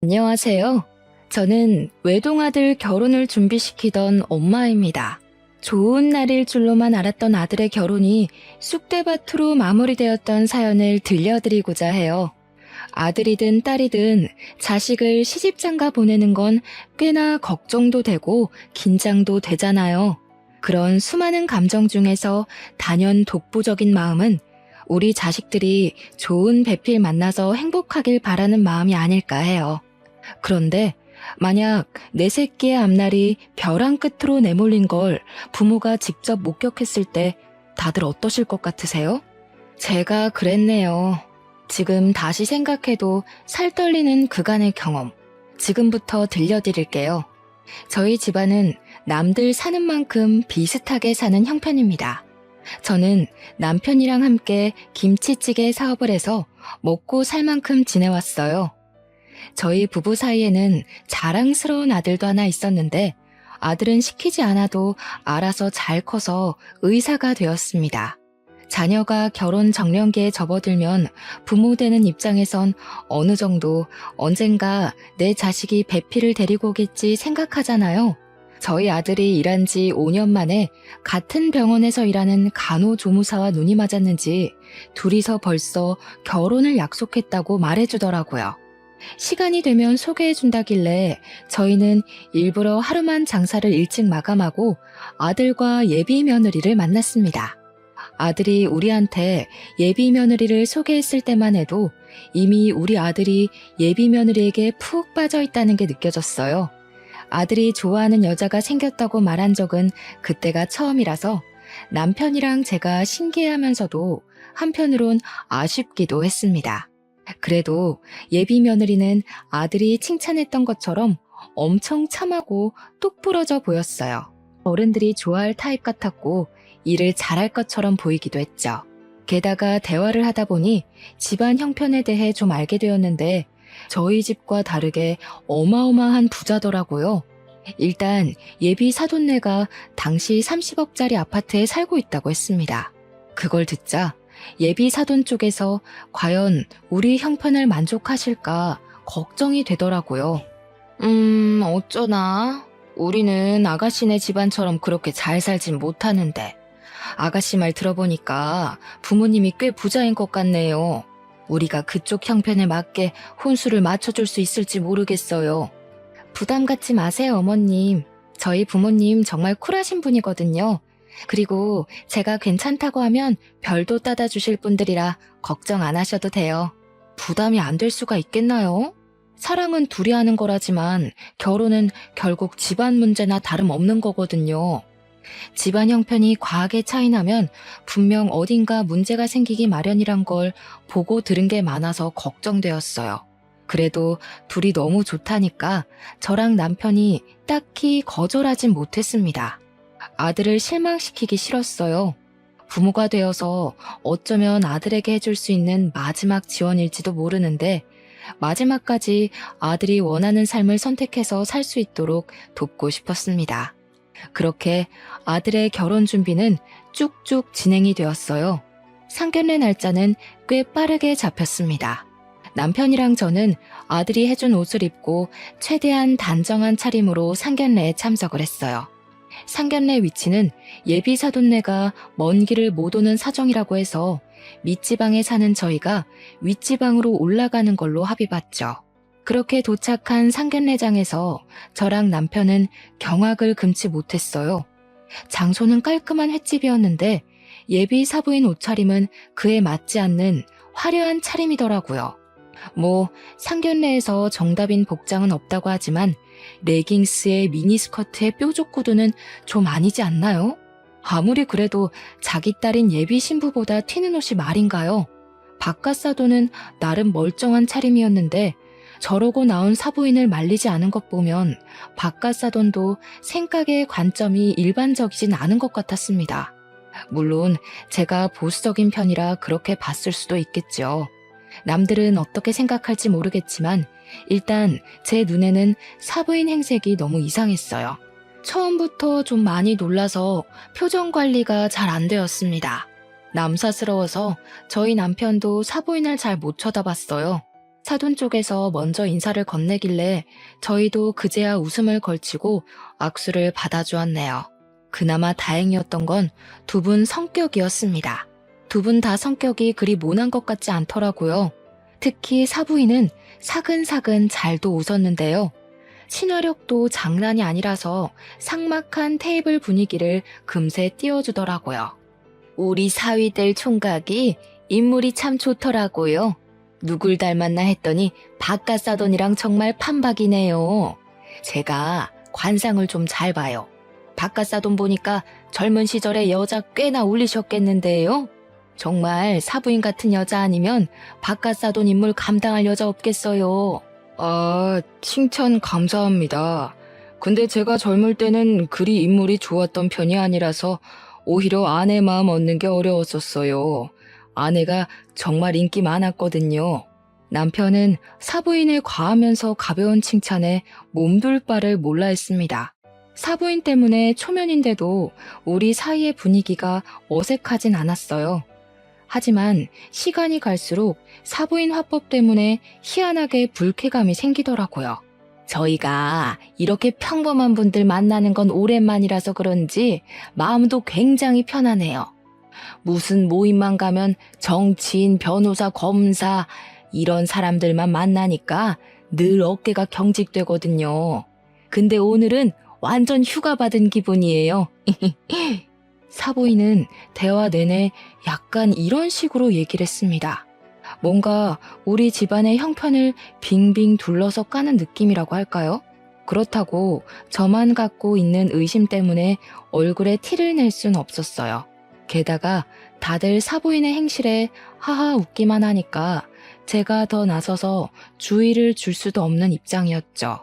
안녕하세요. 저는 외동아들 결혼을 준비시키던 엄마입니다. 좋은 날일 줄로만 알았던 아들의 결혼이 쑥대밭으로 마무리되었던 사연을 들려드리고자 해요. 아들이든 딸이든 자식을 시집장가 보내는 건 꽤나 걱정도 되고 긴장도 되잖아요. 그런 수많은 감정 중에서 단연 독보적인 마음은 우리 자식들이 좋은 배필 만나서 행복하길 바라는 마음이 아닐까 해요. 그런데 만약 내 새끼의 앞날이 벼랑 끝으로 내몰린 걸 부모가 직접 목격했을 때 다들 어떠실 것 같으세요? 제가 그랬네요. 지금 다시 생각해도 살 떨리는 그간의 경험. 지금부터 들려드릴게요. 저희 집안은 남들 사는 만큼 비슷하게 사는 형편입니다. 저는 남편이랑 함께 김치찌개 사업을 해서 먹고 살 만큼 지내왔어요. 저희 부부 사이에는 자랑스러운 아들도 하나 있었는데 아들은 시키지 않아도 알아서 잘 커서 의사가 되었습니다. 자녀가 결혼 정년기에 접어들면 부모 되는 입장에선 어느 정도 언젠가 내 자식이 배필을 데리고 오겠지 생각하잖아요. 저희 아들이 일한 지 5년 만에 같은 병원에서 일하는 간호조무사와 눈이 맞았는지 둘이서 벌써 결혼을 약속했다고 말해주더라고요. 시간이 되면 소개해준다길래 저희는 일부러 하루만 장사를 일찍 마감하고 아들과 예비 며느리를 만났습니다. 아들이 우리한테 예비 며느리를 소개했을 때만 해도 이미 우리 아들이 예비 며느리에게 푹 빠져 있다는 게 느껴졌어요. 아들이 좋아하는 여자가 생겼다고 말한 적은 그때가 처음이라서 남편이랑 제가 신기해하면서도 한편으론 아쉽기도 했습니다. 그래도 예비 며느리는 아들이 칭찬했던 것처럼 엄청 참하고 똑부러져 보였어요. 어른들이 좋아할 타입 같았고 일을 잘할 것처럼 보이기도 했죠. 게다가 대화를 하다 보니 집안 형편에 대해 좀 알게 되었는데 저희 집과 다르게 어마어마한 부자더라고요. 일단 예비 사돈네가 당시 30억짜리 아파트에 살고 있다고 했습니다. 그걸 듣자 예비 사돈 쪽에서 과연 우리 형편을 만족하실까 걱정이 되더라고요. 어쩌나? 우리는 아가씨네 집안처럼 그렇게 잘 살진 못하는데 아가씨 말 들어보니까 부모님이 꽤 부자인 것 같네요. 우리가 그쪽 형편에 맞게 혼수를 맞춰줄 수 있을지 모르겠어요. 부담 갖지 마세요, 어머님. 저희 부모님 정말 쿨하신 분이거든요. 그리고 제가 괜찮다고 하면 별도 따다 주실 분들이라 걱정 안 하셔도 돼요. 부담이 안 될 수가 있겠나요? 사랑은 둘이 하는 거라지만 결혼은 결국 집안 문제나 다름없는 거거든요. 집안 형편이 과하게 차이나면 분명 어딘가 문제가 생기기 마련이란 걸 보고 들은 게 많아서 걱정되었어요. 그래도 둘이 너무 좋다니까 저랑 남편이 딱히 거절하진 못했습니다. 아들을 실망시키기 싫었어요. 부모가 되어서 어쩌면 아들에게 해줄 수 있는 마지막 지원일지도 모르는데 마지막까지 아들이 원하는 삶을 선택해서 살 수 있도록 돕고 싶었습니다. 그렇게 아들의 결혼 준비는 쭉쭉 진행이 되었어요. 상견례 날짜는 꽤 빠르게 잡혔습니다. 남편이랑 저는 아들이 해준 옷을 입고 최대한 단정한 차림으로 상견례에 참석을 했어요. 상견례 위치는 예비 사돈네가 먼 길을 못 오는 사정이라고 해서 밑지방에 사는 저희가 윗지방으로 올라가는 걸로 합의봤죠. 그렇게 도착한 상견례장에서 저랑 남편은 경악을 금치 못했어요. 장소는 깔끔한 횟집이었는데 예비 사부인 옷차림은 그에 맞지 않는 화려한 차림이더라고요. 상견례에서 정답인 복장은 없다고 하지만 레깅스에 미니스커트에 뾰족 구두는 좀 아니지 않나요? 아무리 그래도 자기 딸인 예비 신부보다 튀는 옷이 말인가요? 바깥 사돈은 나름 멀쩡한 차림이었는데 저러고 나온 사부인을 말리지 않은 것 보면 바깥 사돈도 생각의 관점이 일반적이진 않은 것 같았습니다. 물론 제가 보수적인 편이라 그렇게 봤을 수도 있겠죠. 남들은 어떻게 생각할지 모르겠지만 일단 제 눈에는 사부인 행색이 너무 이상했어요. 처음부터 좀 많이 놀라서 표정 관리가 잘 안 되었습니다. 남사스러워서 저희 남편도 사부인을 잘 못 쳐다봤어요. 사돈 쪽에서 먼저 인사를 건네길래 저희도 그제야 웃음을 걸치고 악수를 받아주었네요. 그나마 다행이었던 건 두 분 성격이었습니다. 두 분 다 성격이 그리 모난 것 같지 않더라고요. 특히 사부인은 사근사근 잘도 웃었는데요. 친화력도 장난이 아니라서 삭막한 테이블 분위기를 금세 띄워주더라고요. 우리 사위들 총각이 인물이 참 좋더라고요. 누굴 닮았나 했더니 바깥사돈이랑 정말 판박이네요. 제가 관상을 좀 잘 봐요. 바깥사돈 보니까 젊은 시절에 여자 꽤나 울리셨겠는데요. 정말 사부인 같은 여자 아니면 바깥사돈 인물 감당할 여자 없겠어요. 아, 칭찬 감사합니다. 근데 제가 젊을 때는 그리 인물이 좋았던 편이 아니라서 오히려 아내 마음 얻는 게 어려웠었어요. 아내가 정말 인기 많았거든요. 남편은 사부인의 과하면서 가벼운 칭찬에 몸둘 바를 몰라 했습니다. 사부인 때문에 초면인데도 우리 사이의 분위기가 어색하진 않았어요. 하지만 시간이 갈수록 사부인 화법 때문에 희한하게 불쾌감이 생기더라고요. 저희가 이렇게 평범한 분들 만나는 건 오랜만이라서 그런지 마음도 굉장히 편하네요. 무슨 모임만 가면 정치인, 변호사, 검사 이런 사람들만 만나니까 늘 어깨가 경직되거든요. 근데 오늘은 완전 휴가 받은 기분이에요. 사부인은 대화 내내 약간 이런 식으로 얘기를 했습니다. 뭔가 우리 집안의 형편을 빙빙 둘러서 까는 느낌이라고 할까요? 그렇다고 저만 갖고 있는 의심 때문에 얼굴에 티를 낼 순 없었어요. 게다가 다들 사부인의 행실에 하하 웃기만 하니까 제가 더 나서서 주의를 줄 수도 없는 입장이었죠.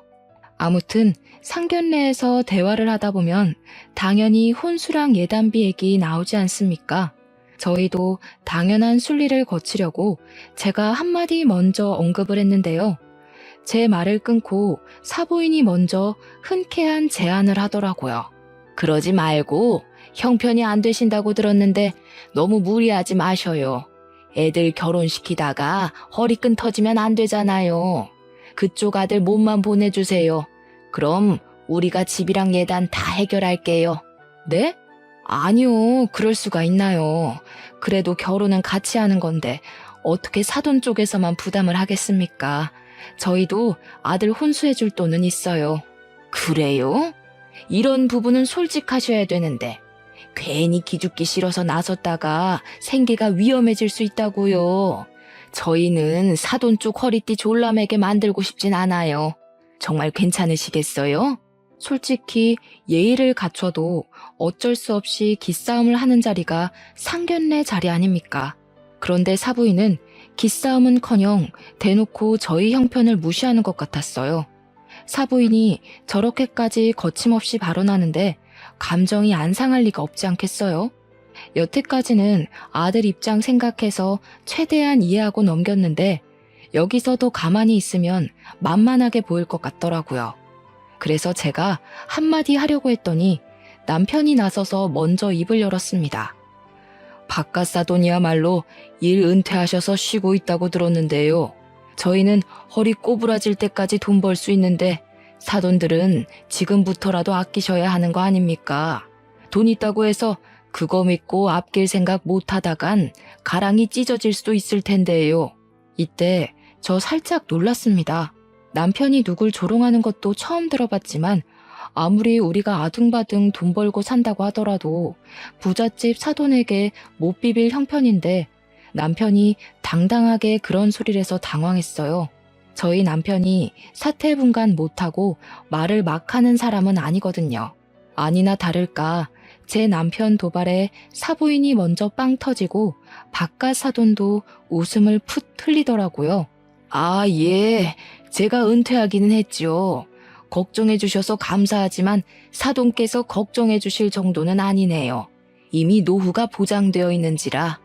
아무튼 상견례에서 대화를 하다 보면 당연히 혼수랑 예단비 얘기 나오지 않습니까? 저희도 당연한 순리를 거치려고 제가 한마디 먼저 언급을 했는데요. 제 말을 끊고 사부인이 먼저 흔쾌한 제안을 하더라고요. 그러지 말고 형편이 안 되신다고 들었는데 너무 무리하지 마셔요. 애들 결혼시키다가 허리끈 터지면 안 되잖아요. 그쪽 아들 몸만 보내주세요. 그럼 우리가 집이랑 예단 다 해결할게요. 네? 아니요, 그럴 수가 있나요. 그래도 결혼은 같이 하는 건데 어떻게 사돈 쪽에서만 부담을 하겠습니까? 저희도 아들 혼수해줄 돈은 있어요. 그래요? 이런 부분은 솔직하셔야 되는데 괜히 기죽기 싫어서 나섰다가 생계가 위험해질 수 있다고요. 저희는 사돈 쪽 허리띠 졸라매게 만들고 싶진 않아요. 정말 괜찮으시겠어요? 솔직히 예의를 갖춰도 어쩔 수 없이 기싸움을 하는 자리가 상견례 자리 아닙니까? 그런데 사부인은 기싸움은커녕 대놓고 저희 형편을 무시하는 것 같았어요. 사부인이 저렇게까지 거침없이 발언하는데 감정이 안 상할 리가 없지 않겠어요? 여태까지는 아들 입장 생각해서 최대한 이해하고 넘겼는데 여기서 더 가만히 있으면 만만하게 보일 것 같더라고요. 그래서 제가 한마디 하려고 했더니 남편이 나서서 먼저 입을 열었습니다. 바깥사돈이야말로 일 은퇴하셔서 쉬고 있다고 들었는데요. 저희는 허리 꼬부라질 때까지 돈 벌 수 있는데 사돈들은 지금부터라도 아끼셔야 하는 거 아닙니까? 돈 있다고 해서 그거 믿고 아낄 생각 못 하다간 가랑이 찢어질 수도 있을 텐데요. 이때 저 살짝 놀랐습니다. 남편이 누굴 조롱하는 것도 처음 들어봤지만 아무리 우리가 아등바등 돈 벌고 산다고 하더라도 부잣집 사돈에게 못 비빌 형편인데 남편이 당당하게 그런 소리를 해서 당황했어요. 저희 남편이 사태분간 못하고 말을 막 하는 사람은 아니거든요. 아니나 다를까 제 남편 도발에 사부인이 먼저 빵 터지고 바깥 사돈도 웃음을 풋 흘리더라고요. 아, 예. 제가 은퇴하기는 했죠. 걱정해 주셔서 감사하지만 사돈께서 걱정해 주실 정도는 아니네요. 이미 노후가 보장되어 있는지라.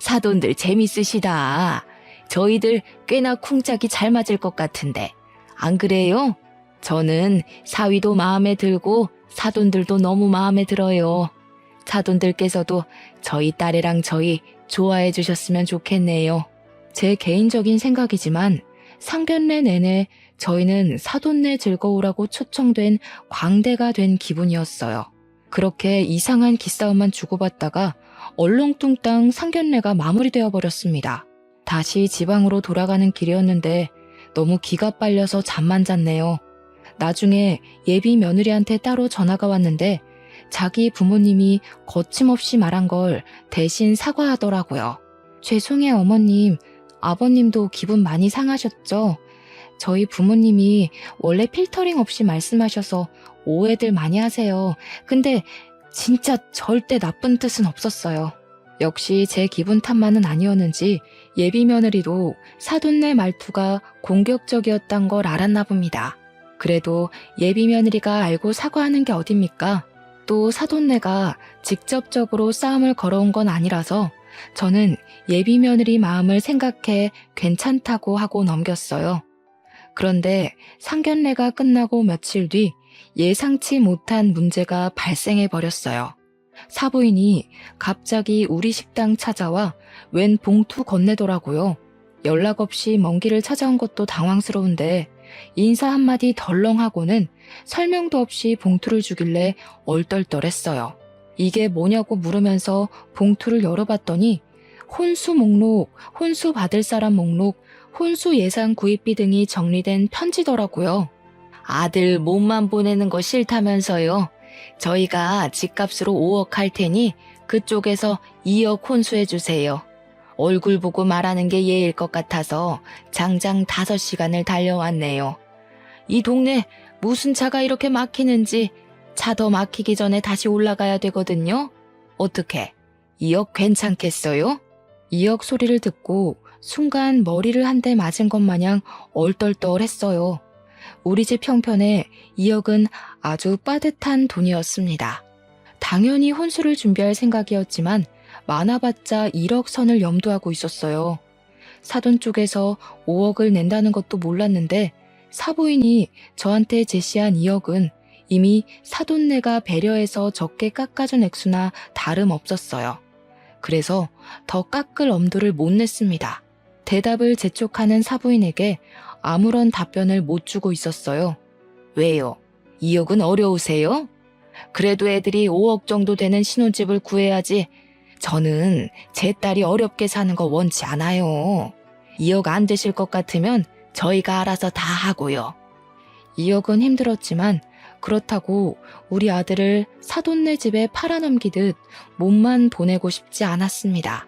사돈들 재밌으시다. 저희들 꽤나 쿵짝이 잘 맞을 것 같은데. 안 그래요? 저는 사위도 마음에 들고 사돈들도 너무 마음에 들어요. 사돈들께서도 저희 딸애랑 저희 좋아해 주셨으면 좋겠네요. 제 개인적인 생각이지만 상견례 내내 저희는 사돈네 즐거우라고 초청된 광대가 된 기분이었어요. 그렇게 이상한 기싸움만 주고받다가 얼렁뚱땅 상견례가 마무리되어 버렸습니다. 다시 지방으로 돌아가는 길이었는데 너무 기가 빨려서 잠만 잤네요. 나중에 예비 며느리한테 따로 전화가 왔는데 자기 부모님이 거침없이 말한 걸 대신 사과하더라고요. 죄송해요 어머님, 아버님도 기분 많이 상하셨죠? 저희 부모님이 원래 필터링 없이 말씀하셔서 오해들 많이 하세요. 근데 진짜 절대 나쁜 뜻은 없었어요. 역시 제 기분 탓만은 아니었는지 예비 며느리도 사돈네 말투가 공격적이었단 걸 알았나 봅니다. 그래도 예비 며느리가 알고 사과하는 게 어딥니까? 또 사돈네가 직접적으로 싸움을 걸어온 건 아니라서 저는 예비 며느리 마음을 생각해 괜찮다고 하고 넘겼어요. 그런데 상견례가 끝나고 며칠 뒤 예상치 못한 문제가 발생해 버렸어요. 사부인이 갑자기 우리 식당 찾아와 웬 봉투 건네더라고요. 연락 없이 먼 길을 찾아온 것도 당황스러운데 인사 한마디 덜렁하고는 설명도 없이 봉투를 주길래 얼떨떨했어요. 이게 뭐냐고 물으면서 봉투를 열어봤더니 혼수 목록, 혼수 받을 사람 목록, 혼수 예산 구입비 등이 정리된 편지더라고요. 아들 몸만 보내는 거 싫다면서요. 저희가 집값으로 5억 할 테니 그쪽에서 2억 혼수해 주세요. 얼굴 보고 말하는 게 예일 것 같아서 장장 5시간을 달려왔네요. 이 동네 무슨 차가 이렇게 막히는지 차 더 막히기 전에 다시 올라가야 되거든요. 어떻게 2억 괜찮겠어요? 2억 소리를 듣고 순간 머리를 한 대 맞은 것 마냥 얼떨떨했어요. 우리 집 형편에 2억은 아주 빠듯한 돈이었습니다. 당연히 혼수를 준비할 생각이었지만 많아봤자 1억 선을 염두하고 있었어요. 사돈 쪽에서 5억을 낸다는 것도 몰랐는데 사부인이 저한테 제시한 2억은 이미 사돈네가 배려해서 적게 깎아준 액수나 다름없었어요. 그래서 더 깎을 엄두를 못 냈습니다. 대답을 재촉하는 사부인에게 아무런 답변을 못 주고 있었어요. 왜요? 2억은 어려우세요? 그래도 애들이 5억 정도 되는 신혼집을 구해야지. 저는 제 딸이 어렵게 사는 거 원치 않아요. 2억 안 되실 것 같으면 저희가 알아서 다 하고요. 2억은 힘들었지만 그렇다고 우리 아들을 사돈네 집에 팔아넘기듯 몸만 보내고 싶지 않았습니다.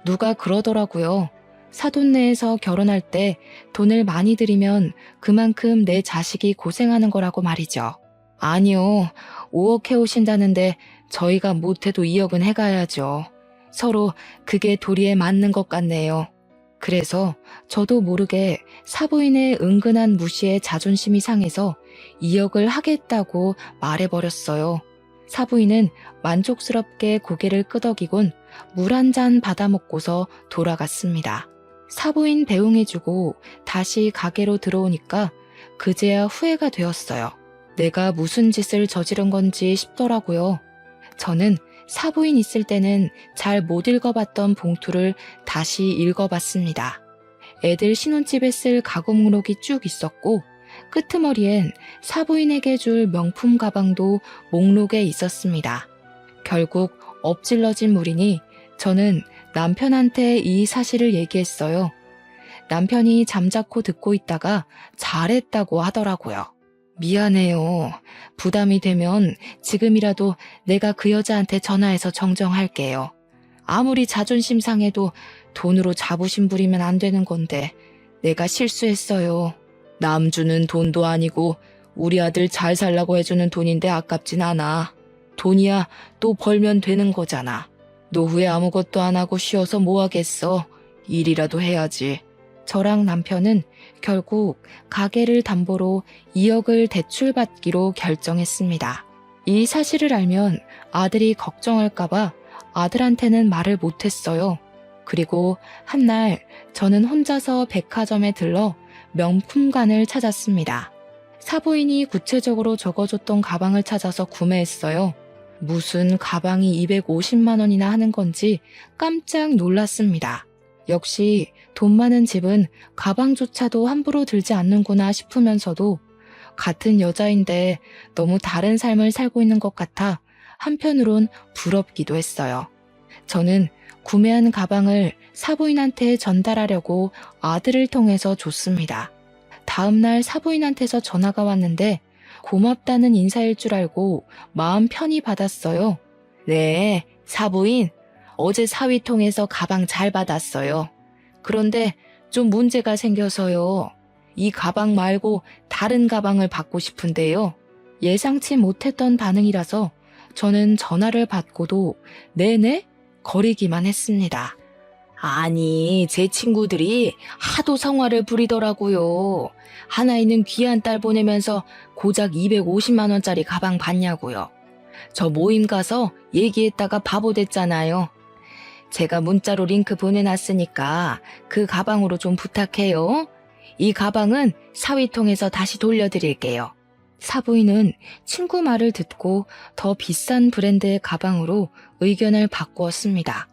누가 그러더라고요. 사돈네에서 결혼할 때 돈을 많이 들이면 그만큼 내 자식이 고생하는 거라고 말이죠. 아니요, 5억 해오신다는데 저희가 못해도 2억은 해가야죠. 서로 그게 도리에 맞는 것 같네요. 그래서 저도 모르게 사부인의 은근한 무시에 자존심이 상해서 2억을 하겠다고 말해버렸어요. 사부인은 만족스럽게 고개를 끄덕이곤 물 한 잔 받아먹고서 돌아갔습니다. 사부인 배웅해주고 다시 가게로 들어오니까 그제야 후회가 되었어요. 내가 무슨 짓을 저지른 건지 싶더라고요. 저는 사부인 있을 때는 잘 못 읽어봤던 봉투를 다시 읽어봤습니다. 애들 신혼집에 쓸 가구 목록이 쭉 있었고 끄트머리엔 사부인에게 줄 명품 가방도 목록에 있었습니다. 결국 엎질러진 물이니 저는 남편한테 이 사실을 얘기했어요. 남편이 잠자코 듣고 있다가 잘했다고 하더라고요. 미안해요. 부담이 되면 지금이라도 내가 그 여자한테 전화해서 정정할게요. 아무리 자존심 상해도 돈으로 자부심 부리면 안 되는 건데 내가 실수했어요. 남 주는 돈도 아니고 우리 아들 잘 살라고 해주는 돈인데 아깝진 않아. 돈이야 또 벌면 되는 거잖아. 노후에 아무것도 안 하고 쉬어서 뭐 하겠어. 일이라도 해야지. 저랑 남편은 결국 가게를 담보로 2억을 대출받기로 결정했습니다. 이 사실을 알면 아들이 걱정할까봐 아들한테는 말을 못했어요. 그리고 한날 저는 혼자서 백화점에 들러 명품관을 찾았습니다. 사부인이 구체적으로 적어줬던 가방을 찾아서 구매했어요. 무슨 가방이 250만 원이나 하는 건지 깜짝 놀랐습니다. 역시 돈 많은 집은 가방조차도 함부로 들지 않는구나 싶으면서도 같은 여자인데 너무 다른 삶을 살고 있는 것 같아 한편으론 부럽기도 했어요. 저는 구매한 가방을 사부인한테 전달하려고 아들을 통해서 줬습니다. 다음날 사부인한테서 전화가 왔는데 고맙다는 인사일 줄 알고 마음 편히 받았어요. 네, 사부인. 어제 사위 통해서 가방 잘 받았어요. 그런데 좀 문제가 생겨서요. 이 가방 말고 다른 가방을 받고 싶은데요. 예상치 못했던 반응이라서 저는 전화를 받고도 네네? 거리기만 했습니다. 아니, 제 친구들이 하도 성화를 부리더라고요. 하나이는 귀한 딸 보내면서 고작 250만 원짜리 가방 받냐고요. 저 모임 가서 얘기했다가 바보 됐잖아요. 제가 문자로 링크 보내놨으니까 그 가방으로 좀 부탁해요. 이 가방은 사위 통해서 다시 돌려드릴게요. 사부인은 친구 말을 듣고 더 비싼 브랜드의 가방으로 의견을 바꾸었습니다.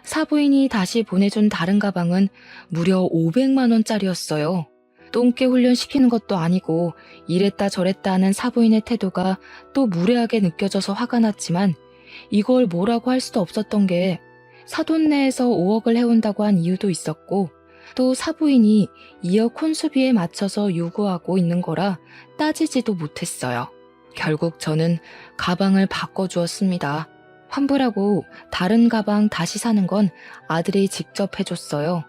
사부인이 다시 보내준 다른 가방은 무려 500만 원짜리였어요. 똥개 훈련시키는 것도 아니고 이랬다 저랬다 하는 사부인의 태도가 또 무례하게 느껴져서 화가 났지만 이걸 뭐라고 할 수도 없었던 게 사돈네에서 5억을 해온다고 한 이유도 있었고 또 사부인이 2억 혼수비에 맞춰서 요구하고 있는 거라 따지지도 못했어요. 결국 저는 가방을 바꿔주었습니다. 환불하고 다른 가방 다시 사는 건 아들이 직접 해줬어요.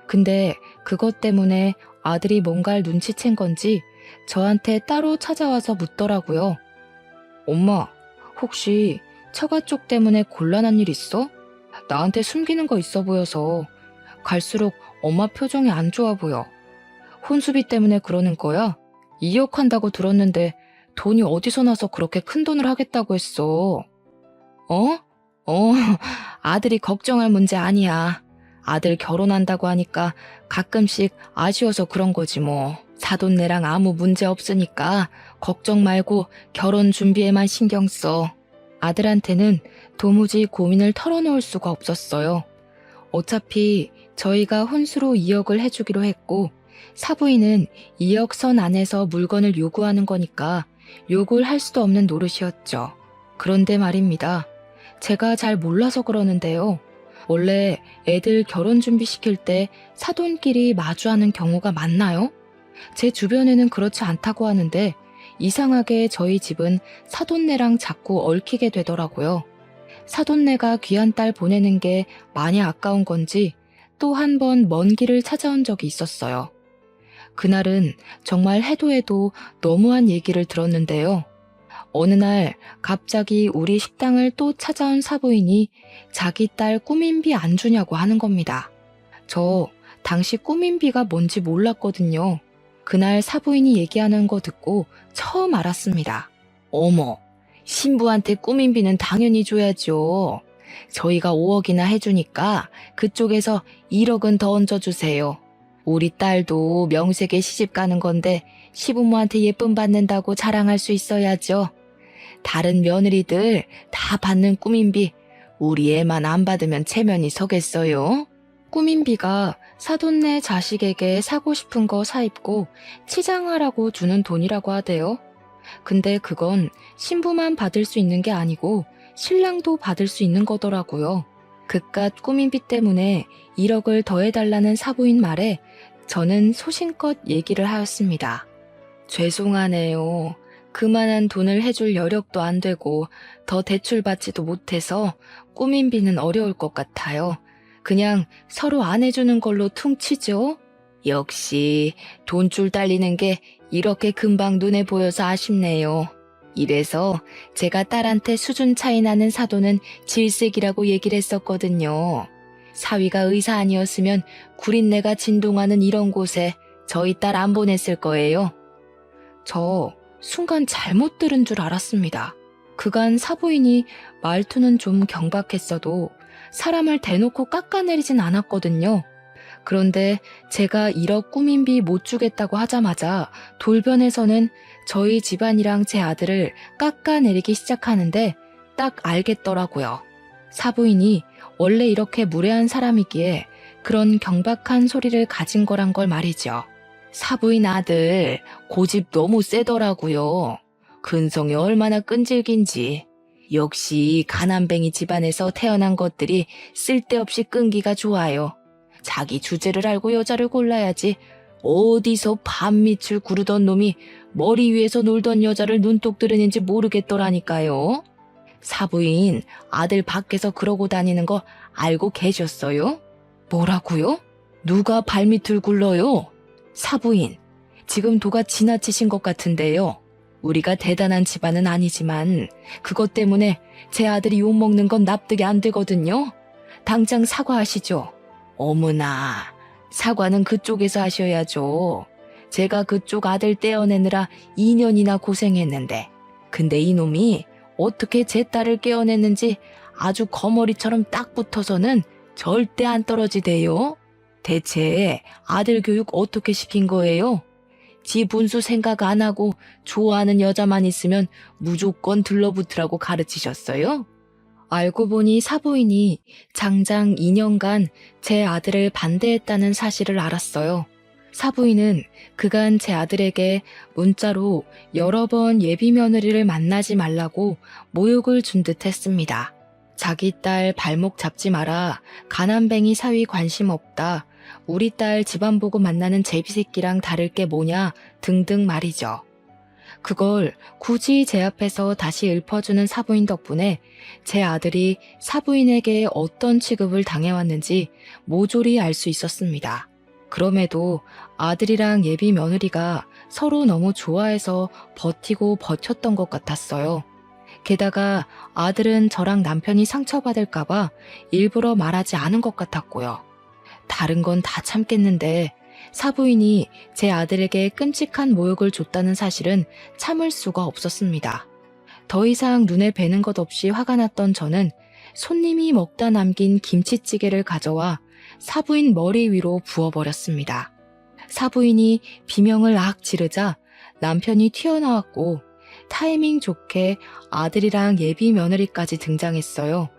근데 그것 때문에 아들이 뭔가를 눈치챈 건지 저한테 따로 찾아와서 묻더라고요. 엄마, 혹시 처가 쪽 때문에 곤란한 일 있어? 나한테 숨기는 거 있어 보여서 갈수록 엄마 표정이 안 좋아 보여. 혼수비 때문에 그러는 거야? 2억 한다고 들었는데 돈이 어디서 나서 그렇게 큰 돈을 하겠다고 했어. 어? 아들이 걱정할 문제 아니야. 아들 결혼한다고 하니까 가끔씩 아쉬워서 그런 거지 뭐. 사돈네랑 아무 문제 없으니까 걱정 말고 결혼 준비에만 신경 써. 아들한테는 도무지 고민을 털어놓을 수가 없었어요. 어차피 저희가 혼수로 2억을 해주기로 했고 사부인은 2억 선 안에서 물건을 요구하는 거니까 욕을 할 수도 없는 노릇이었죠. 그런데 말입니다. 제가 잘 몰라서 그러는데요. 원래 애들 결혼 준비시킬 때 사돈끼리 마주하는 경우가 많나요? 제 주변에는 그렇지 않다고 하는데 이상하게 저희 집은 사돈네랑 자꾸 얽히게 되더라고요. 사돈네가 귀한 딸 보내는 게 많이 아까운 건지 또 한 번 먼 길을 찾아온 적이 있었어요. 그날은 정말 해도 해도 너무한 얘기를 들었는데요. 어느 날 갑자기 우리 식당을 또 찾아온 사부인이 자기 딸 꾸민비 안 주냐고 하는 겁니다. 저 당시 꾸민비가 뭔지 몰랐거든요. 그날 사부인이 얘기하는 거 듣고 처음 알았습니다. 어머, 신부한테 꾸민비는 당연히 줘야죠. 저희가 5억이나 해주니까 그쪽에서 1억은 더 얹어주세요. 우리 딸도 명색에 시집 가는 건데 시부모한테 예쁨 받는다고 자랑할 수 있어야죠. 다른 며느리들 다 받는 꾸민비 우리 애만 안 받으면 체면이 서겠어요. 꾸민비가 사돈네 자식에게 사고 싶은 거 사입고 치장하라고 주는 돈이라고 하대요. 근데 그건 신부만 받을 수 있는 게 아니고 신랑도 받을 수 있는 거더라고요. 그깟 꾸민비 때문에 1억을 더해달라는 사부인 말에 저는 소신껏 얘기를 하였습니다. 죄송하네요. 그만한 돈을 해줄 여력도 안 되고 더 대출받지도 못해서 꾸민비는 어려울 것 같아요. 그냥 서로 안 해주는 걸로 퉁치죠. 역시 돈줄 달리는 게 이렇게 금방 눈에 보여서 아쉽네요. 이래서 제가 딸한테 수준 차이 나는 사돈은 질색이라고 얘기를 했었거든요. 사위가 의사 아니었으면 구린내가 진동하는 이런 곳에 저희 딸 안 보냈을 거예요. 저 순간 잘못 들은 줄 알았습니다. 그간 사부인이 말투는 좀 경박했어도 사람을 대놓고 깎아내리진 않았거든요. 그런데 제가 1억 꾸민비 못 주겠다고 하자마자 돌변에서는 저희 집안이랑 제 아들을 깎아내리기 시작하는데 딱 알겠더라고요. 사부인이 원래 이렇게 무례한 사람이기에 그런 경박한 소리를 가진 거란 걸 말이죠. 사부인 아들 고집 너무 세더라고요. 근성이 얼마나 끈질긴지. 역시 가난뱅이 집안에서 태어난 것들이 쓸데없이 끈기가 좋아요. 자기 주제를 알고 여자를 골라야지. 어디서 밤밑을 구르던 놈이 머리 위에서 놀던 여자를 눈독 들으는지 모르겠더라니까요. 사부인 아들 밖에서 그러고 다니는 거 알고 계셨어요? 뭐라고요? 누가 발밑을 굴러요? 사부인, 지금 도가 지나치신 것 같은데요. 우리가 대단한 집안은 아니지만 그것 때문에 제 아들이 욕먹는 건 납득이 안 되거든요. 당장 사과하시죠. 어머나, 사과는 그쪽에서 하셔야죠. 제가 그쪽 아들 떼어내느라 2년이나 고생했는데 근데 이놈이 어떻게 제 딸을 깨어냈는지 아주 거머리처럼 딱 붙어서는 절대 안 떨어지대요. 대체 아들 교육 어떻게 시킨 거예요? 지 분수 생각 안 하고 좋아하는 여자만 있으면 무조건 들러붙으라고 가르치셨어요? 알고 보니 사부인이 장장 2년간 제 아들을 반대했다는 사실을 알았어요. 사부인은 그간 제 아들에게 문자로 여러 번 예비 며느리를 만나지 말라고 모욕을 준 듯 했습니다. 자기 딸 발목 잡지 마라, 가난뱅이 사위 관심 없다, 우리 딸 집안 보고 만나는 제비새끼랑 다를 게 뭐냐 등등 말이죠. 그걸 굳이 제 앞에서 다시 읊어주는 사부인 덕분에 제 아들이 사부인에게 어떤 취급을 당해왔는지 모조리 알 수 있었습니다. 그럼에도 아들이랑 예비 며느리가 서로 너무 좋아해서 버티고 버텼던 것 같았어요. 게다가 아들은 저랑 남편이 상처받을까봐 일부러 말하지 않은 것 같았고요. 다른 건 다 참겠는데 사부인이 제 아들에게 끔찍한 모욕을 줬다는 사실은 참을 수가 없었습니다. 더 이상 눈에 뵈는 것 없이 화가 났던 저는 손님이 먹다 남긴 김치찌개를 가져와 사부인 머리 위로 부어버렸습니다. 사부인이 비명을 악 지르자 남편이 튀어나왔고 타이밍 좋게 아들이랑 예비 며느리까지 등장했어요.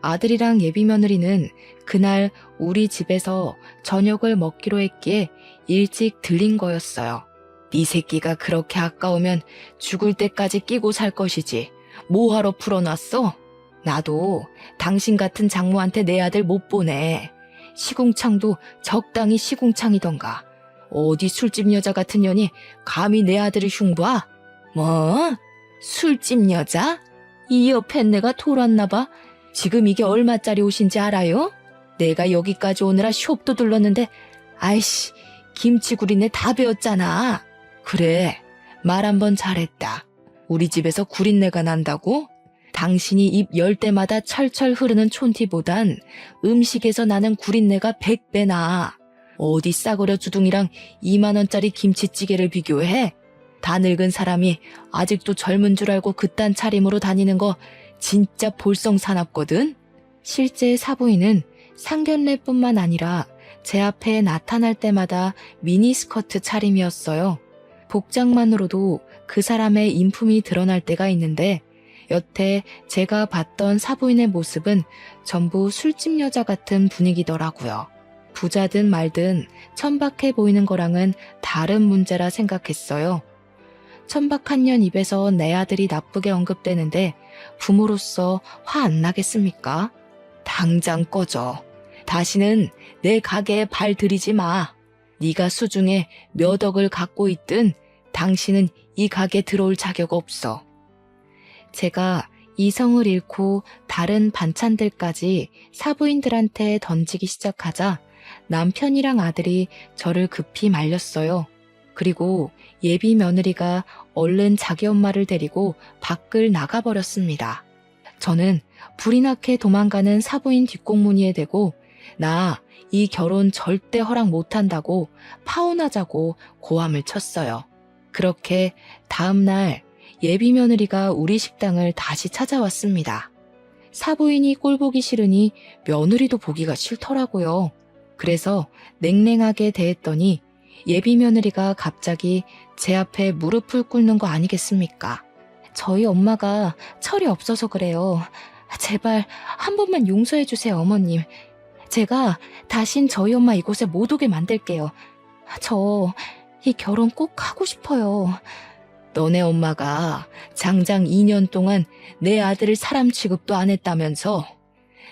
아들이랑 예비 며느리는 그날 우리 집에서 저녁을 먹기로 했기에 일찍 들린 거였어요. 네 새끼가 그렇게 아까우면 죽을 때까지 끼고 살 것이지. 뭐하러 풀어놨어? 나도 당신 같은 장모한테 내 아들 못 보내. 시궁창도 적당히 시궁창이던가. 어디 술집 여자 같은 년이 감히 내 아들을 흉봐? 뭐? 술집 여자? 이 옆에 내가 돌았나 봐. 지금 이게 얼마짜리 옷인지 알아요? 내가 여기까지 오느라 숍도 둘렀는데 아이씨, 김치구리네 다 배웠잖아. 그래, 말 한번 잘했다. 우리 집에서 구린내가 난다고? 당신이 입 열 때마다 철철 흐르는 촌티보단 음식에서 나는 구린내가 100배 나. 어디 싸구려 주둥이랑 2만 원짜리 김치찌개를 비교해? 다 늙은 사람이 아직도 젊은 줄 알고 그딴 차림으로 다니는 거 진짜 볼썽사납거든? 실제 사부인은 상견례뿐만 아니라 제 앞에 나타날 때마다 미니스커트 차림이었어요. 복장만으로도 그 사람의 인품이 드러날 때가 있는데 여태 제가 봤던 사부인의 모습은 전부 술집 여자 같은 분위기더라고요. 부자든 말든 천박해 보이는 거랑은 다른 문제라 생각했어요. 천박한 년 입에서 내 아들이 나쁘게 언급되는데 부모로서 화 안 나겠습니까? 당장 꺼져. 다시는 내 가게에 발 들이지 마. 네가 수중에 몇 억을 갖고 있든 당신은 이 가게 들어올 자격 없어. 제가 이성을 잃고 다른 반찬들까지 사부인들한테 던지기 시작하자 남편이랑 아들이 저를 급히 말렸어요. 그리고 예비 며느리가 얼른 자기 엄마를 데리고 밖을 나가버렸습니다. 저는 불이 나게 도망가는 사부인 뒷공무니에 대고 나 이 결혼 절대 허락 못한다고 파혼하자고 고함을 쳤어요. 그렇게 다음날 예비 며느리가 우리 식당을 다시 찾아왔습니다. 사부인이 꼴보기 싫으니 며느리도 보기가 싫더라고요. 그래서 냉랭하게 대했더니 예비 며느리가 갑자기 제 앞에 무릎을 꿇는 거 아니겠습니까? 저희 엄마가 철이 없어서 그래요. 제발 한 번만 용서해 주세요, 어머님. 제가 다신 저희 엄마 이곳에 못 오게 만들게요. 저 이 결혼 꼭 하고 싶어요. 너네 엄마가 장장 2년 동안 내 아들을 사람 취급도 안 했다면서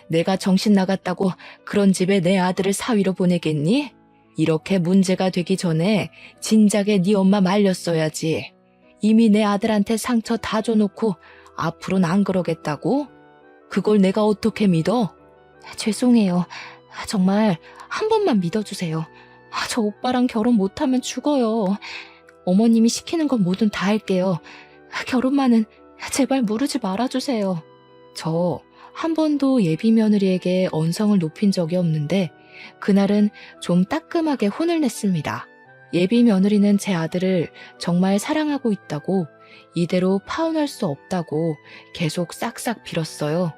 내가 정신 나갔다고 그런 집에 내 아들을 사위로 보내겠니? 이렇게 문제가 되기 전에 진작에 네 엄마 말렸어야지. 이미 내 아들한테 상처 다 줘놓고 앞으로는 안 그러겠다고? 그걸 내가 어떻게 믿어? 죄송해요. 정말 한 번만 믿어주세요. 저 오빠랑 결혼 못하면 죽어요. 어머님이 시키는 건 뭐든 다 할게요. 결혼만은 제발 무르지 말아주세요. 저 한 번도 예비 며느리에게 언성을 높인 적이 없는데 그날은 좀 따끔하게 혼을 냈습니다. 예비 며느리는 제 아들을 정말 사랑하고 있다고, 이대로 파혼할 수 없다고 계속 싹싹 빌었어요.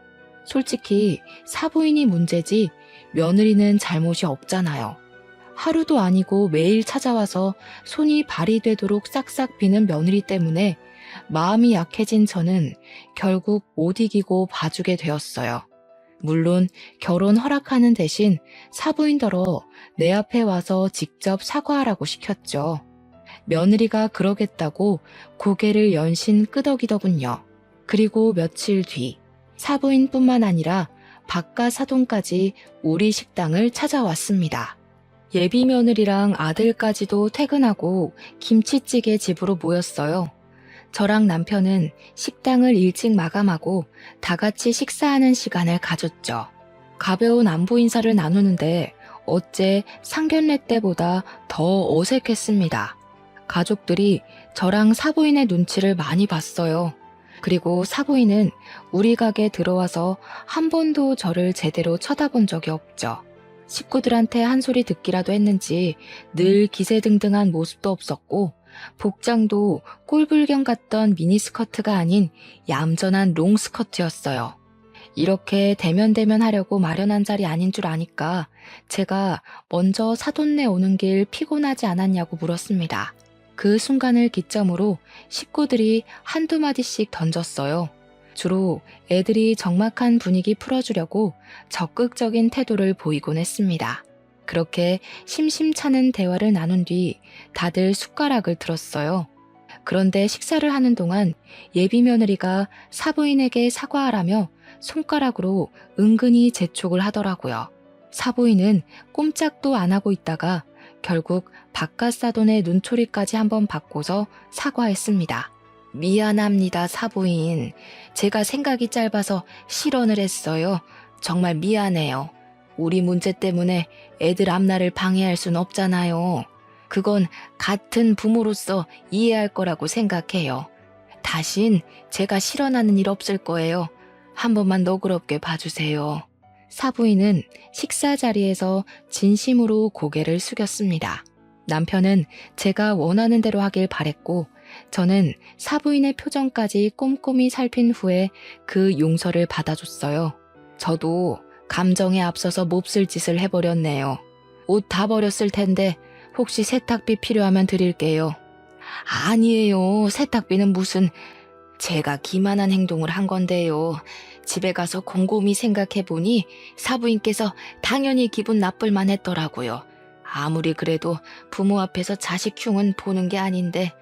솔직히 사부인이 문제지 며느리는 잘못이 없잖아요. 하루도 아니고 매일 찾아와서 손이 발이 되도록 싹싹 비는 며느리 때문에 마음이 약해진 저는 결국 못 이기고 봐주게 되었어요. 물론 결혼 허락하는 대신 사부인더러 내 앞에 와서 직접 사과하라고 시켰죠. 며느리가 그러겠다고 고개를 연신 끄덕이더군요. 그리고 며칠 뒤 사부인뿐만 아니라 바깥 사돈까지 우리 식당을 찾아왔습니다. 예비 며느리랑 아들까지도 퇴근하고 김치찌개 집으로 모였어요. 저랑 남편은 식당을 일찍 마감하고 다 같이 식사하는 시간을 가졌죠. 가벼운 안부 인사를 나누는데 어째 상견례 때보다 더 어색했습니다. 가족들이 저랑 사부인의 눈치를 많이 봤어요. 그리고 사부인은 우리 가게 들어와서 한 번도 저를 제대로 쳐다본 적이 없죠. 식구들한테 한 소리 듣기라도 했는지 늘 기세등등한 모습도 없었고 복장도 꼴불견 같던 미니스커트가 아닌 얌전한 롱스커트였어요. 이렇게 대면대면 하려고 마련한 자리 아닌 줄 아니까 제가 먼저 사돈네 오는 길 피곤하지 않았냐고 물었습니다. 그 순간을 기점으로 식구들이 한두 마디씩 던졌어요. 주로 애들이 적막한 분위기 풀어주려고 적극적인 태도를 보이곤 했습니다. 그렇게 심심찮은 대화를 나눈 뒤 다들 숟가락을 들었어요. 그런데 식사를 하는 동안 예비 며느리가 사부인에게 사과하라며 손가락으로 은근히 재촉을 하더라고요. 사부인은 꼼짝도 안 하고 있다가 결국 바깥 사돈의 눈초리까지 한번 받고서 사과했습니다. 미안합니다, 사부인. 제가 생각이 짧아서 실언을 했어요. 정말 미안해요. 우리 문제 때문에 애들 앞날을 방해할 순 없잖아요. 그건 같은 부모로서 이해할 거라고 생각해요. 다신 제가 실언하는 일 없을 거예요. 한 번만 너그럽게 봐주세요. 사부인은 식사 자리에서 진심으로 고개를 숙였습니다. 남편은 제가 원하는 대로 하길 바랬고 저는 사부인의 표정까지 꼼꼼히 살핀 후에 그 용서를 받아줬어요. 저도 감정에 앞서서 몹쓸 짓을 해버렸네요. 옷 다 버렸을 텐데 혹시 세탁비 필요하면 드릴게요. 아니에요. 세탁비는 무슨... 제가 기만한 행동을 한 건데요. 집에 가서 곰곰이 생각해보니 사부인께서 당연히 기분 나쁠만 했더라고요. 아무리 그래도 부모 앞에서 자식 흉은 보는 게 아닌데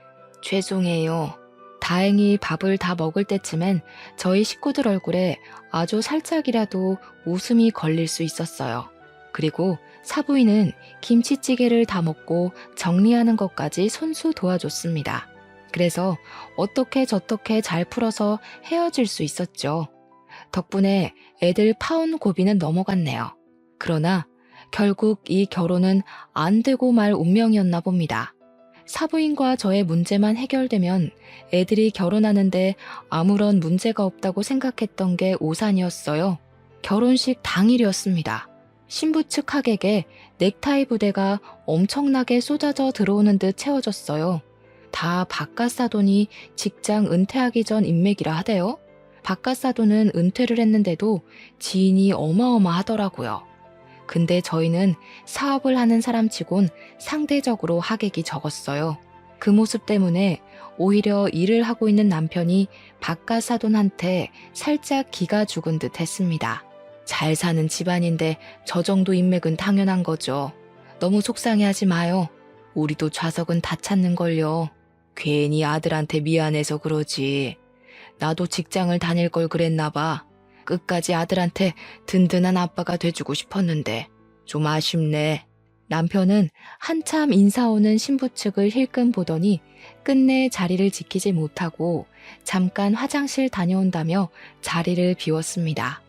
죄송해요. 다행히 밥을 다 먹을 때쯤엔 저희 식구들 얼굴에 아주 살짝이라도 웃음이 걸릴 수 있었어요. 그리고 사부인은 김치찌개를 다 먹고 정리하는 것까지 손수 도와줬습니다. 그래서 어떻게 저떻게 잘 풀어서 헤어질 수 있었죠. 덕분에 애들 파혼 고비는 넘어갔네요. 그러나 결국 이 결혼은 안 되고 말 운명이었나 봅니다. 사부인과 저의 문제만 해결되면 애들이 결혼하는데 아무런 문제가 없다고 생각했던 게 오산이었어요. 결혼식 당일이었습니다. 신부 측 하객에 넥타이 부대가 엄청나게 쏟아져 들어오는 듯 채워졌어요. 다 바깥 사돈이 직장 은퇴하기 전 인맥이라 하대요. 바깥 사돈은 은퇴를 했는데도 지인이 어마어마하더라고요. 근데 저희는 사업을 하는 사람치곤 상대적으로 하객이 적었어요. 그 모습 때문에 오히려 일을 하고 있는 남편이 바깥 사돈한테 살짝 기가 죽은 듯 했습니다. 잘 사는 집안인데 저 정도 인맥은 당연한 거죠. 너무 속상해하지 마요. 우리도 좌석은 다 찾는걸요. 괜히 아들한테 미안해서 그러지. 나도 직장을 다닐 걸 그랬나 봐. 끝까지 아들한테 든든한 아빠가 돼주고 싶었는데 좀 아쉽네. 남편은 한참 인사 오는 신부 측을 힐끔 보더니 끝내 자리를 지키지 못하고 잠깐 화장실 다녀온다며 자리를 비웠습니다.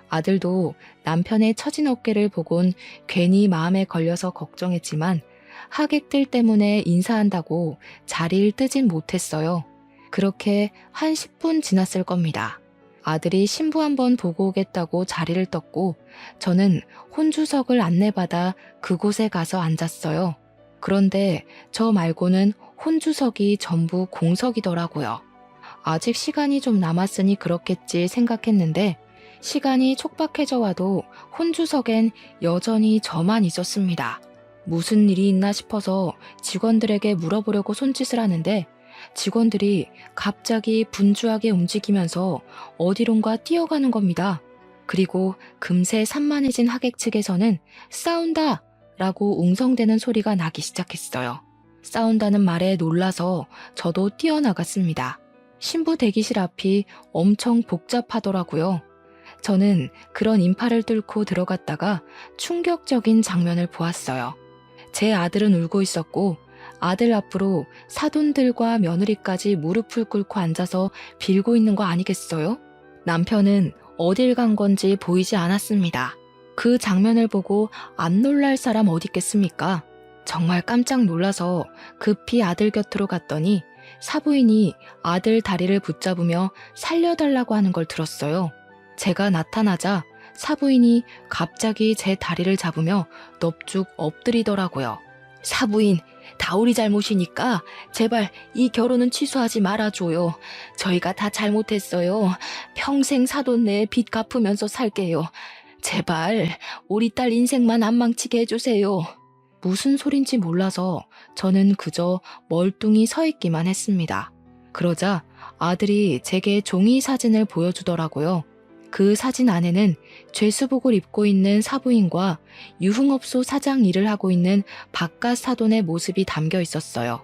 아들도 남편의 처진 어깨를 보곤 괜히 마음에 걸려서 걱정했지만 하객들 때문에 인사한다고 자리를 뜨진 못했어요. 그렇게 한 10분 지났을 겁니다. 아들이 신부 한번 보고 오겠다고 자리를 떴고 저는 혼주석을 안내받아 그곳에 가서 앉았어요. 그런데 저 말고는 혼주석이 전부 공석이더라고요. 아직 시간이 좀 남았으니 그렇겠지 생각했는데 시간이 촉박해져 와도 혼주석엔 여전히 저만 있었습니다. 무슨 일이 있나 싶어서 직원들에게 물어보려고 손짓을 하는데 직원들이 갑자기 분주하게 움직이면서 어디론가 뛰어가는 겁니다. 그리고 금세 산만해진 하객 측에서는 싸운다! 라고 웅성대는 소리가 나기 시작했어요. 싸운다는 말에 놀라서 저도 뛰어나갔습니다. 신부 대기실 앞이 엄청 복잡하더라고요. 저는 그런 인파를 뚫고 들어갔다가 충격적인 장면을 보았어요. 제 아들은 울고 있었고 아들 앞으로 사돈들과 며느리까지 무릎을 꿇고 앉아서 빌고 있는 거 아니겠어요? 남편은 어딜 간 건지 보이지 않았습니다. 그 장면을 보고 안 놀랄 사람 어디 있겠습니까? 정말 깜짝 놀라서 급히 아들 곁으로 갔더니 사부인이 아들 다리를 붙잡으며 살려달라고 하는 걸 들었어요. 제가 나타나자 사부인이 갑자기 제 다리를 잡으며 넙죽 엎드리더라고요. 사부인, 다 우리 잘못이니까 제발 이 결혼은 취소하지 말아줘요. 저희가 다 잘못했어요. 평생 사돈 내에 빚 갚으면서 살게요. 제발 우리 딸 인생만 안 망치게 해주세요. 무슨 소린지 몰라서 저는 그저 멀뚱히 서 있기만 했습니다. 그러자 아들이 제게 종이 사진을 보여주더라고요. 그 사진 안에는 죄수복을 입고 있는 사부인과 유흥업소 사장 일을 하고 있는 바깥 사돈의 모습이 담겨 있었어요.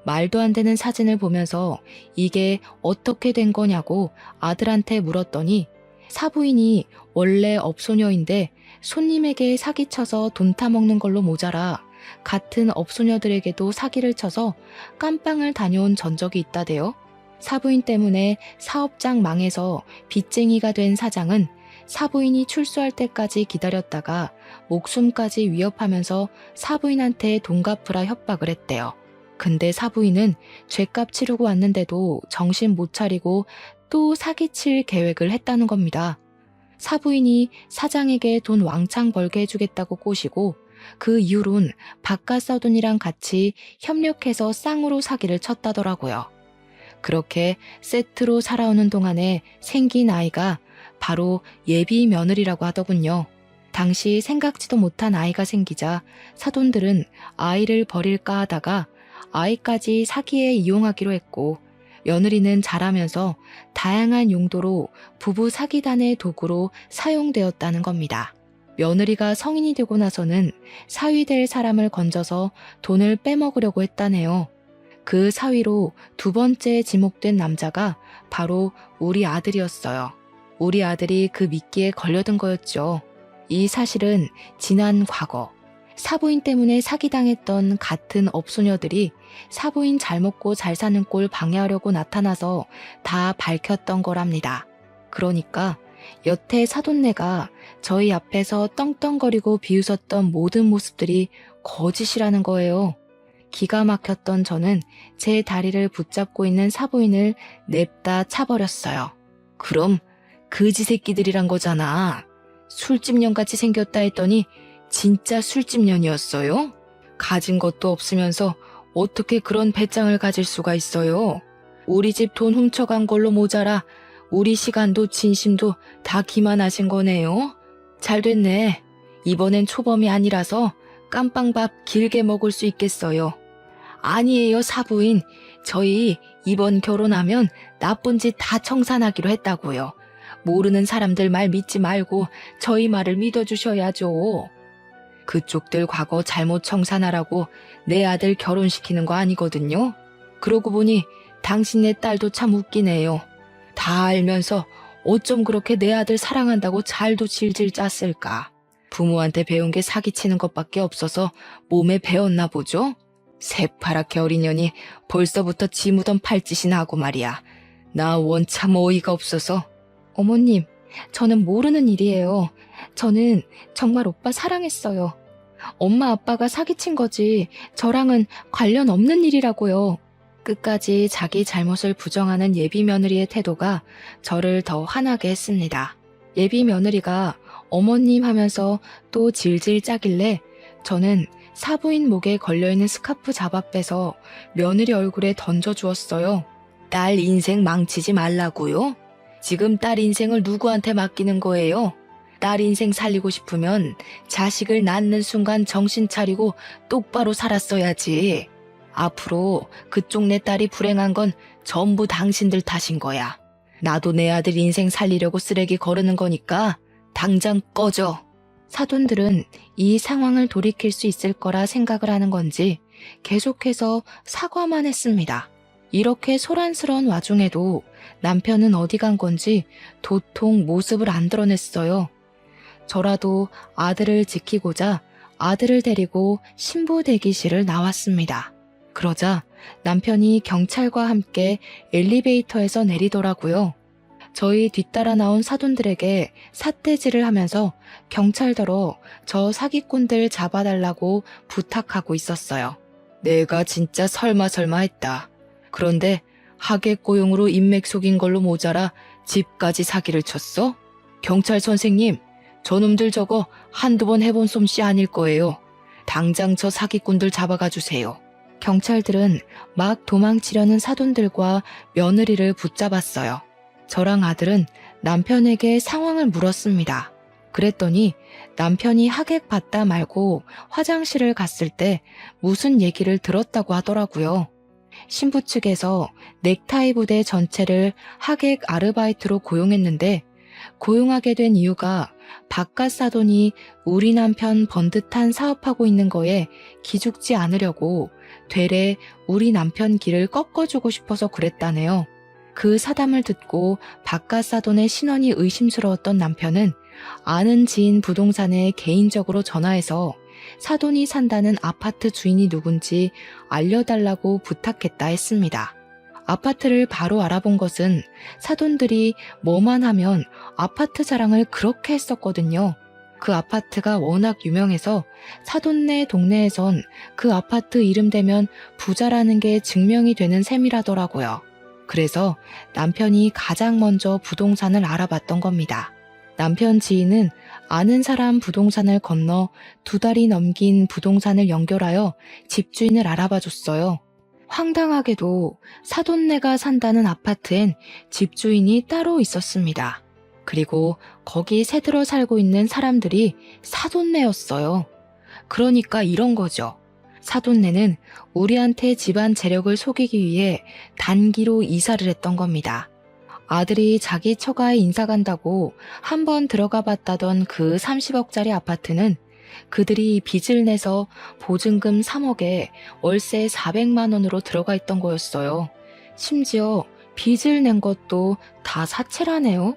말도 안 되는 사진을 보면서 이게 어떻게 된 거냐고 아들한테 물었더니 사부인이 원래 업소녀인데 손님에게 사기쳐서 돈 타먹는 걸로 모자라 같은 업소녀들에게도 사기를 쳐서 깜빵을 다녀온 전적이 있다대요. 사부인 때문에 사업장 망해서 빚쟁이가 된 사장은 사부인이 출소할 때까지 기다렸다가 목숨까지 위협하면서 사부인한테 돈 갚으라 협박을 했대요. 근데 사부인은 죗값 치르고 왔는데도 정신 못 차리고 또 사기칠 계획을 했다는 겁니다. 사부인이 사장에게 돈 왕창 벌게 해주겠다고 꼬시고 그 이후론 바깥 사돈이랑 같이 협력해서 쌍으로 사기를 쳤다더라고요. 그렇게 세트로 살아오는 동안에 생긴 아이가 바로 예비 며느리라고 하더군요. 당시 생각지도 못한 아이가 생기자 사돈들은 아이를 버릴까 하다가 아이까지 사기에 이용하기로 했고 며느리는 자라면서 다양한 용도로 부부 사기단의 도구로 사용되었다는 겁니다. 며느리가 성인이 되고 나서는 사위될 사람을 건져서 돈을 빼먹으려고 했다네요. 그 사위로 두 번째 지목된 남자가 바로 우리 아들이었어요. 우리 아들이 그 미끼에 걸려든 거였죠. 이 사실은 지난 과거, 사부인 때문에 사기당했던 같은 업소녀들이 사부인 잘 먹고 잘 사는 꼴 방해하려고 나타나서 다 밝혔던 거랍니다. 그러니까 여태 사돈네가 저희 앞에서 떵떵거리고 비웃었던 모든 모습들이 거짓이라는 거예요. 기가 막혔던 저는 제 다리를 붙잡고 있는 사부인을 냅다 차버렸어요. 그럼 그지 새끼들이란 거잖아. 술집년같이 생겼다 했더니 진짜 술집년이었어요? 가진 것도 없으면서 어떻게 그런 배짱을 가질 수가 있어요? 우리 집 돈 훔쳐간 걸로 모자라 우리 시간도 진심도 다 기만하신 거네요. 잘 됐네. 이번엔 초범이 아니라서 깜빵밥 길게 먹을 수 있겠어요. 아니에요, 사부인. 저희 이번 결혼하면 나쁜 짓 다 청산하기로 했다고요. 모르는 사람들 말 믿지 말고 저희 말을 믿어주셔야죠. 그쪽들 과거 잘못 청산하라고 내 아들 결혼시키는 거 아니거든요. 그러고 보니 당신네 딸도 참 웃기네요. 다 알면서 어쩜 그렇게 내 아들 사랑한다고 잘도 질질 짰을까. 부모한테 배운 게 사기치는 것밖에 없어서 몸에 배웠나 보죠? 새파랗게 어린 년이 벌써부터 지 무덤 팔짓이나 하고 말이야. 나 원참 어이가 없어서. 어머님, 저는 모르는 일이에요. 저는 정말 오빠 사랑했어요. 엄마 아빠가 사기친 거지 저랑은 관련 없는 일이라고요. 끝까지 자기 잘못을 부정하는 예비 며느리의 태도가 저를 더 화나게 했습니다. 예비 며느리가 어머님 하면서 또 질질 짜길래 저는 사부인 목에 걸려있는 스카프 잡아 빼서 며느리 얼굴에 던져주었어요. 딸 인생 망치지 말라고요? 지금 딸 인생을 누구한테 맡기는 거예요? 딸 인생 살리고 싶으면 자식을 낳는 순간 정신 차리고 똑바로 살았어야지. 앞으로 그쪽 내 딸이 불행한 건 전부 당신들 탓인 거야. 나도 내 아들 인생 살리려고 쓰레기 거르는 거니까 당장 꺼져. 사돈들은 이 상황을 돌이킬 수 있을 거라 생각을 하는 건지 계속해서 사과만 했습니다. 이렇게 소란스러운 와중에도 남편은 어디 간 건지 도통 모습을 안 드러냈어요. 저라도 아들을 지키고자 아들을 데리고 신부 대기실을 나왔습니다. 그러자 남편이 경찰과 함께 엘리베이터에서 내리더라고요. 저희 뒤따라 나온 사돈들에게 삿대질을 하면서 경찰더러 저 사기꾼들 잡아달라고 부탁하고 있었어요. 내가 진짜 설마 했다. 그런데 하객고용으로 인맥 속인 걸로 모자라 집까지 사기를 쳤어? 경찰 선생님, 저놈들 저거 한두 번 해본 솜씨 아닐 거예요. 당장 저 사기꾼들 잡아가 주세요. 경찰들은 막 도망치려는 사돈들과 며느리를 붙잡았어요. 저랑 아들은 남편에게 상황을 물었습니다. 그랬더니 남편이 하객 받다 말고 화장실을 갔을 때 무슨 얘기를 들었다고 하더라고요. 신부 측에서 넥타이 부대 전체를 하객 아르바이트로 고용했는데 고용하게 된 이유가 바깥 사돈이 우리 남편 번듯한 사업하고 있는 거에 기죽지 않으려고 되레 우리 남편 길을 꺾어주고 싶어서 그랬다네요. 그 사담을 듣고 바깥 사돈의 신원이 의심스러웠던 남편은 아는 지인 부동산에 개인적으로 전화해서 사돈이 산다는 아파트 주인이 누군지 알려달라고 부탁했다 했습니다. 아파트를 바로 알아본 것은 사돈들이 뭐만 하면 아파트 자랑을 그렇게 했었거든요. 그 아파트가 워낙 유명해서 사돈네 동네에선 그 아파트 이름 대면 부자라는 게 증명이 되는 셈이라더라고요. 그래서 남편이 가장 먼저 부동산을 알아봤던 겁니다. 남편 지인은 아는 사람 부동산을 건너 2달이 넘긴 부동산을 연결하여 집주인을 알아봐줬어요. 황당하게도 사돈네가 산다는 아파트엔 집주인이 따로 있었습니다. 그리고 거기 새들어 살고 있는 사람들이 사돈네였어요. 그러니까 이런 거죠. 사돈네는 우리한테 집안 재력을 속이기 위해 단기로 이사를 했던 겁니다. 아들이 자기 처가에 인사 간다고 한번 들어가 봤다던 그 30억짜리 아파트는 그들이 빚을 내서 보증금 3억에 월세 400만 원으로 들어가 있던 거였어요. 심지어 빚을 낸 것도 다 사채라네요.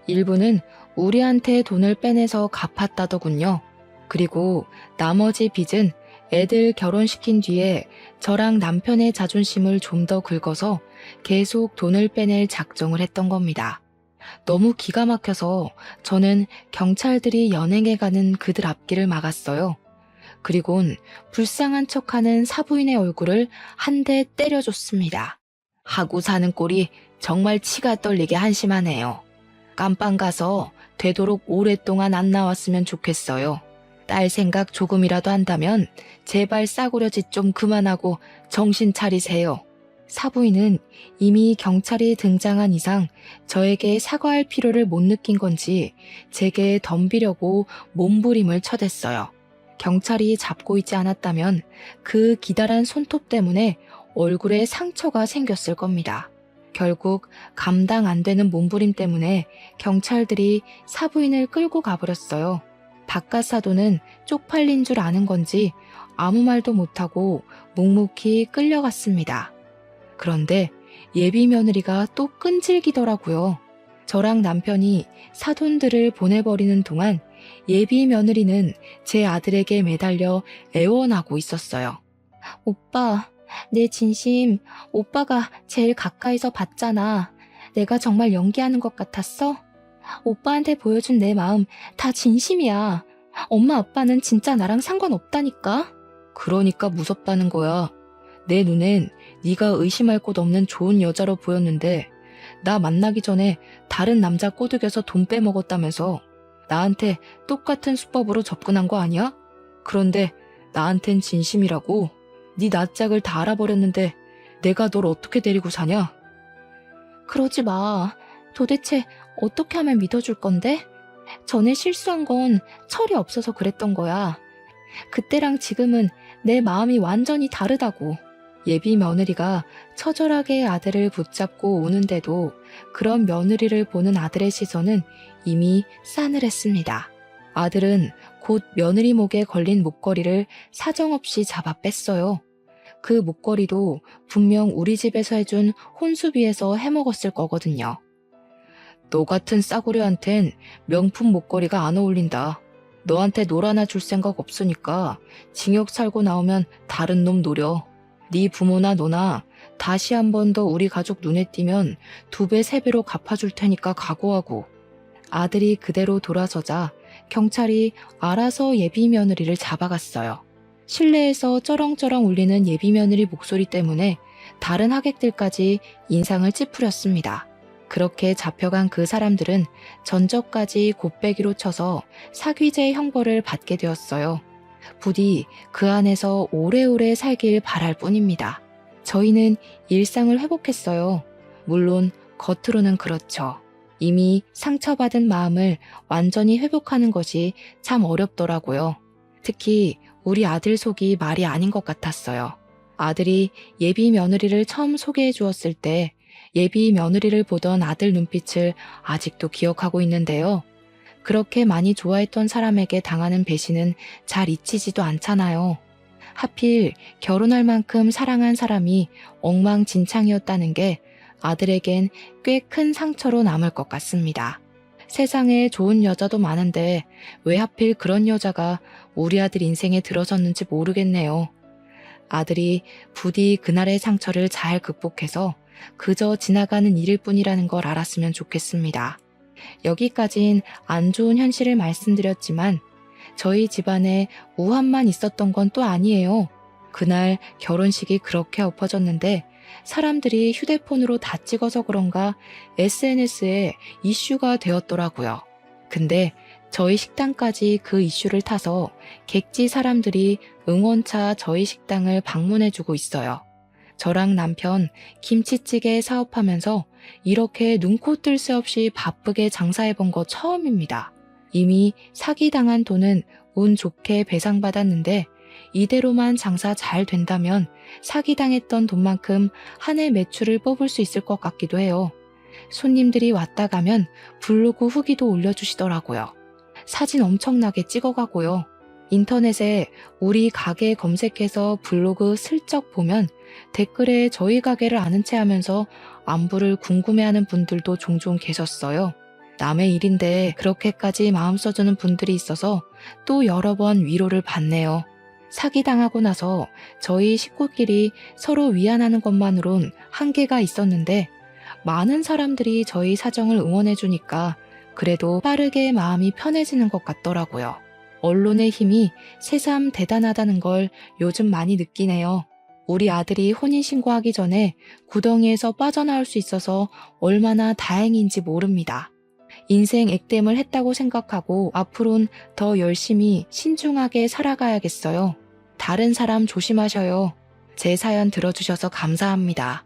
일부는 우리한테 돈을 빼내서 갚았다더군요. 그리고 나머지 빚은 애들 결혼시킨 뒤에 저랑 남편의 자존심을 좀 더 긁어서 계속 돈을 빼낼 작정을 했던 겁니다. 너무 기가 막혀서 저는 경찰들이 연행해가는 그들 앞길을 막았어요. 그리곤 불쌍한 척하는 사부인의 얼굴을 한 대 때려줬습니다. 하고 사는 꼴이 정말 치가 떨리게 한심하네요. 깜빵 가서 되도록 오랫동안 안 나왔으면 좋겠어요. 딸 생각 조금이라도 한다면 제발 싸구려짓 좀 그만하고 정신 차리세요. 사부인은 이미 경찰이 등장한 이상 저에게 사과할 필요를 못 느낀 건지 제게 덤비려고 몸부림을 쳐댔어요. 경찰이 잡고 있지 않았다면 그 기다란 손톱 때문에 얼굴에 상처가 생겼을 겁니다. 결국 감당 안 되는 몸부림 때문에 경찰들이 사부인을 끌고 가버렸어요. 바깥 사도는 쪽팔린 줄 아는 건지 아무 말도 못하고 묵묵히 끌려갔습니다. 그런데 예비 며느리가 또 끈질기더라고요. 저랑 남편이 사돈들을 보내버리는 동안 예비 며느리는 제 아들에게 매달려 애원하고 있었어요. 오빠, 내 진심 오빠가 제일 가까이서 봤잖아. 내가 정말 연기하는 것 같았어? 오빠한테 보여준 내 마음 다 진심이야. 엄마 아빠는 진짜 나랑 상관없다니까. 그러니까 무섭다는 거야. 내 눈엔 네가 의심할 곳 없는 좋은 여자로 보였는데 나 만나기 전에 다른 남자 꼬드겨서 돈 빼먹었다면서 나한테 똑같은 수법으로 접근한 거 아니야? 그런데 나한텐 진심이라고? 네 낯짝을 다 알아버렸는데 내가 널 어떻게 데리고 사냐? 그러지 마. 도대체 어떻게 하면 믿어줄 건데? 전에 실수한 건 철이 없어서 그랬던 거야. 그때랑 지금은 내 마음이 완전히 다르다고. 예비 며느리가 처절하게 아들을 붙잡고 우는데도 그런 며느리를 보는 아들의 시선은 이미 싸늘했습니다. 아들은 곧 며느리 목에 걸린 목걸이를 사정없이 잡아 뺐어요. 그 목걸이도 분명 우리 집에서 해준 혼수비에서 해먹었을 거거든요. 너 같은 싸구려한텐 명품 목걸이가 안 어울린다. 너한테 놀 하나 줄 생각 없으니까 징역 살고 나오면 다른 놈 노려. 네 부모나 너나 다시 한 번 더 우리 가족 눈에 띄면 2배, 3배로 갚아줄 테니까 각오하고. 아들이 그대로 돌아서자 경찰이 알아서 예비 며느리를 잡아갔어요. 실내에서 쩌렁쩌렁 울리는 예비 며느리 목소리 때문에 다른 하객들까지 인상을 찌푸렸습니다. 그렇게 잡혀간 그 사람들은 전적까지 곱빼기로 쳐서 사귀제 형벌을 받게 되었어요. 부디 그 안에서 오래오래 살길 바랄 뿐입니다. 저희는 일상을 회복했어요. 물론 겉으로는 그렇죠. 이미 상처받은 마음을 완전히 회복하는 것이 참 어렵더라고요. 특히 우리 아들 속이 말이 아닌 것 같았어요. 아들이 예비 며느리를 처음 소개해 주었을 때 예비 며느리를 보던 아들 눈빛을 아직도 기억하고 있는데요. 그렇게 많이 좋아했던 사람에게 당하는 배신은 잘 잊히지도 않잖아요. 하필 결혼할 만큼 사랑한 사람이 엉망진창이었다는 게 아들에겐 꽤 큰 상처로 남을 것 같습니다. 세상에 좋은 여자도 많은데 왜 하필 그런 여자가 우리 아들 인생에 들어섰는지 모르겠네요. 아들이 부디 그날의 상처를 잘 극복해서 그저 지나가는 일일 뿐이라는 걸 알았으면 좋겠습니다. 여기까진 안 좋은 현실을 말씀드렸지만 저희 집안에 우환만 있었던 건 또 아니에요. 그날 결혼식이 그렇게 엎어졌는데 사람들이 휴대폰으로 다 찍어서 그런가 SNS에 이슈가 되었더라고요. 근데 저희 식당까지 그 이슈를 타서 객지 사람들이 응원차 저희 식당을 방문해주고 있어요. 저랑 남편 김치찌개 사업하면서 이렇게 눈코 뜰 새 없이 바쁘게 장사해본 거 처음입니다. 이미 사기당한 돈은 운 좋게 배상받았는데 이대로만 장사 잘 된다면 사기당했던 돈만큼 한 해 매출을 뽑을 수 있을 것 같기도 해요. 손님들이 왔다 가면 블로그 후기도 올려주시더라고요. 사진 엄청나게 찍어가고요. 인터넷에 우리 가게 검색해서 블로그 슬쩍 보면 댓글에 저희 가게를 아는 체 하면서 안부를 궁금해하는 분들도 종종 계셨어요. 남의 일인데 그렇게까지 마음 써주는 분들이 있어서 또 여러 번 위로를 받네요. 사기당하고 나서 저희 식구끼리 서로 위안하는 것만으론 한계가 있었는데 많은 사람들이 저희 사정을 응원해주니까 그래도 빠르게 마음이 편해지는 것 같더라고요. 언론의 힘이 새삼 대단하다는 걸 요즘 많이 느끼네요. 우리 아들이 혼인신고하기 전에 구덩이에서 빠져나올 수 있어서 얼마나 다행인지 모릅니다. 인생 액땜을 했다고 생각하고 앞으론 더 열심히 신중하게 살아가야겠어요. 다른 사람 조심하셔요. 제 사연 들어주셔서 감사합니다.